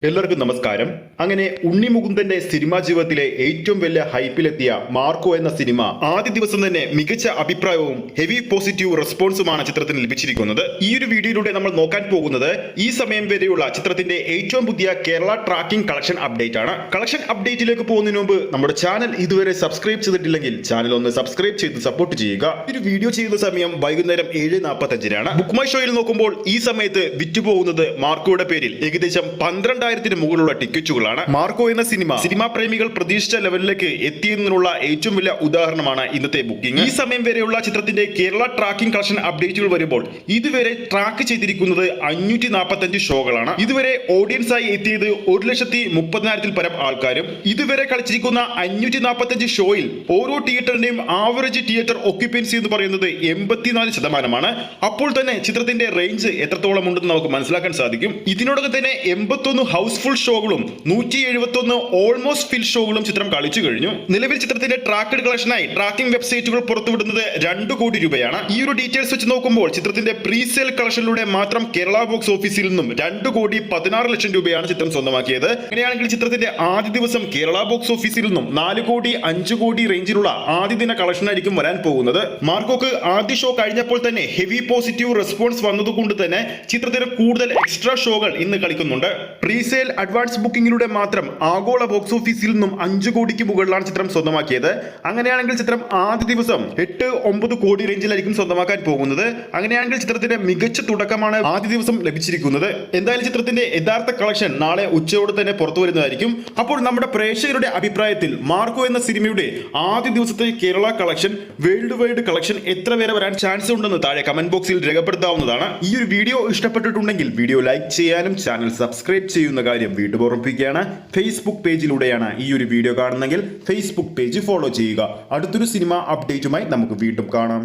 എല്ലാവർക്കും നമസ്കാരം. അങ്ങനെ ഉണ്ണി മുകുന്ദന്റെ സിനിമാ ജീവിതത്തിലെ ഏറ്റവും വലിയ ഹൈപ്പിലെത്തിയ മാർക്കോ എന്ന സിനിമ ആദ്യ ദിവസം തന്നെ മികച്ച അഭിപ്രായവും ഹെവി പോസിറ്റീവ് റെസ്പോൺസുമാണ് ചിത്രത്തിന് ലഭിച്ചിരിക്കുന്നത്. ഈ ഒരു വീഡിയോയിലൂടെ നമ്മൾ നോക്കാൻ പോകുന്നത് ഈ സമയം വരെയുള്ള ചിത്രത്തിന്റെ ഏറ്റവും പുതിയ കേരള ട്രാക്കിംഗ് കളക്ഷൻ അപ്ഡേറ്റ് ആണ്. കളക്ഷൻ അപ്ഡേറ്റിലേക്ക് പോകുന്നതിന് മുമ്പ് നമ്മുടെ ചാനൽ ഇതുവരെ സബ്സ്ക്രൈബ് ചെയ്തിട്ടില്ലെങ്കിൽ ചാനൽ ഒന്ന് സബ്സ്ക്രൈബ് ചെയ്ത് സപ്പോർട്ട് ചെയ്യുക. ഒരു വീഡിയോ ചെയ്യുന്ന സമയം വൈകുന്നേരം 7:45 ബുക്ക് മൈ ഷോയിൽ നോക്കുമ്പോൾ ഈ സമയത്ത് വിറ്റുപോകുന്നത് മാർക്കോയുടെ പേരിൽ ഏകദേശം 12,000 മുകളിലുള്ള ടിക്കറ്റുകളാണ്. മാർക്കോ എന്ന സിനിമാ പ്രേമികൾ പ്രതീക്ഷിച്ച ലെവലിലേക്ക് എത്തിയതിനുള്ള ഏറ്റവും വലിയ ഉദാഹരണമാണ് ഇന്നത്തെ ബുക്കിംഗ്. ഈ സമയം വരെയുള്ള ചിത്രത്തിന്റെ കേരള ട്രാക്കിംഗ് കളക്ഷൻ അപ്ഡേറ്റുകൾ വരുമ്പോൾ ഇതുവരെ ട്രാക്ക് ചെയ്തിരിക്കുന്നത് 545 ഷോകളാണ്. ഇതുവരെ ഓഡിയൻസ് ആയി എത്തിയത് 1,30,000 പരം ആൾക്കാരും. ഇതുവരെ കളിച്ചിരിക്കുന്ന 545 ഷോയിൽ ഓരോ തിയേറ്ററിന്റെയും ആവറേജ് തിയേറ്റർ ഒക്യുപ്പൻസി എന്ന് പറയുന്നത് 84%. അപ്പോൾ തന്നെ ചിത്രത്തിന്റെ റേഞ്ച് എത്രത്തോളം ഉണ്ടെന്ന് നമുക്ക് മനസ്സിലാക്കാൻ സാധിക്കും. ഇതിനോടൊപ്പം തന്നെ 81 ഹൗസ്ഫുൾ ഷോകളും 171 ഓൾമോസ്റ്റ് ഫിൽ ഷോകളും ചിത്രം കളിച്ചു കഴിഞ്ഞു. നിലവിൽ ചിത്രത്തിന്റെ ട്രാക്കഡ് കളക്ഷനായി ട്രാക്കിംഗ് വെബ്സൈറ്റുകൾ പുറത്തുവിടുന്നത് 2 കോടി രൂപയാണ്. ഈ ഒരു ഡീറ്റെയിൽസ് വെച്ച് നോക്കുമ്പോൾ ചിത്രത്തിന്റെ പ്രീസെയിൽ കളക്ഷനിലൂടെ മാത്രം കേരള ബോക്സ് ഓഫീസിൽ നിന്നും 2,16,00,000 രൂപയാണ് ചിത്രം സ്വന്തമാക്കിയത്. അങ്ങനെയാണെങ്കിൽ ചിത്രത്തിന്റെ ആദ്യ ദിവസം കേരള ബോക്സ് ഓഫീസിൽ നിന്നും 4 കോടി 5 കോടി റേഞ്ചിലുള്ള ആദ്യ ദിന കളക്ഷൻ ആയിരിക്കും വരാൻ പോകുന്നത്. മാർക്കോക്ക് ആദ്യ ഷോ കഴിഞ്ഞപ്പോൾ തന്നെ ഹെവി പോസിറ്റീവ് റെസ്പോൺസ് വന്നതുകൊണ്ട് തന്നെ ചിത്രത്തിന് കൂടുതൽ എക്സ്ട്രാ ഷോകൾ ഇന്ന് കളിക്കുന്നുണ്ട്. പ്രീസെയിൽ അഡ്വാൻസ് ബുക്കിംഗിലൂടെ മാത്രം ആഗോള ബോക്സ് ഓഫീസിൽ നിന്നും 5 കോടിക്ക് മുകളിലാണ് ചിത്രം സ്വന്തമാക്കിയത്. അങ്ങനെയാണെങ്കിൽ ചിത്രം ആദ്യ ദിവസം 8-9 കോടി റേഞ്ചിലായിരിക്കും സ്വന്തമാക്കാൻ പോകുന്നത്. അങ്ങനെയാണെങ്കിൽ ചിത്രത്തിന്റെ മികച്ച തുടക്കമാണ് ആദ്യ ദിവസം ലഭിച്ചിരിക്കുന്നത്. എന്തായാലും ചിത്രത്തിന്റെ യഥാർത്ഥ കളക്ഷൻ നാളെ ഉച്ചയോടെ തന്നെ പുറത്തു വരുന്നതായിരിക്കും. അപ്പോൾ നമ്മുടെ പ്രേക്ഷകരുടെ അഭിപ്രായത്തിൽ മാർക്കോ എന്ന സിനിമയുടെ ആദ്യ ദിവസത്തെ Kerala collection world wide collection എത്ര വരെ വരാൻ ചാൻസ് ഉണ്ടെന്ന് താഴെ കമന്റ് ബോക്സിൽ രേഖപ്പെടുത്താവുന്നതാണ്. ഈ ഒരു വീഡിയോ ഇഷ്ടപ്പെട്ടിട്ടുണ്ടെങ്കിൽ വീഡിയോ ലൈക്ക് ചെയ്യാനും ചാനൽ സബ്സ്ക്രൈബ് ചെയ്യുന്ന കാര്യം വീണ്ടും ഓർമ്മിപ്പിക്കുകയാണ്. ഫേസ്ബുക്ക് പേജിലൂടെയാണ് ഈ ഒരു വീഡിയോ കാണുന്നതെങ്കിൽ ഫേസ്ബുക്ക് പേജ് ഫോളോ ചെയ്യുക. അടുത്തൊരു സിനിമ അപ്ഡേറ്റുമായി നമുക്ക് വീണ്ടും കാണാം.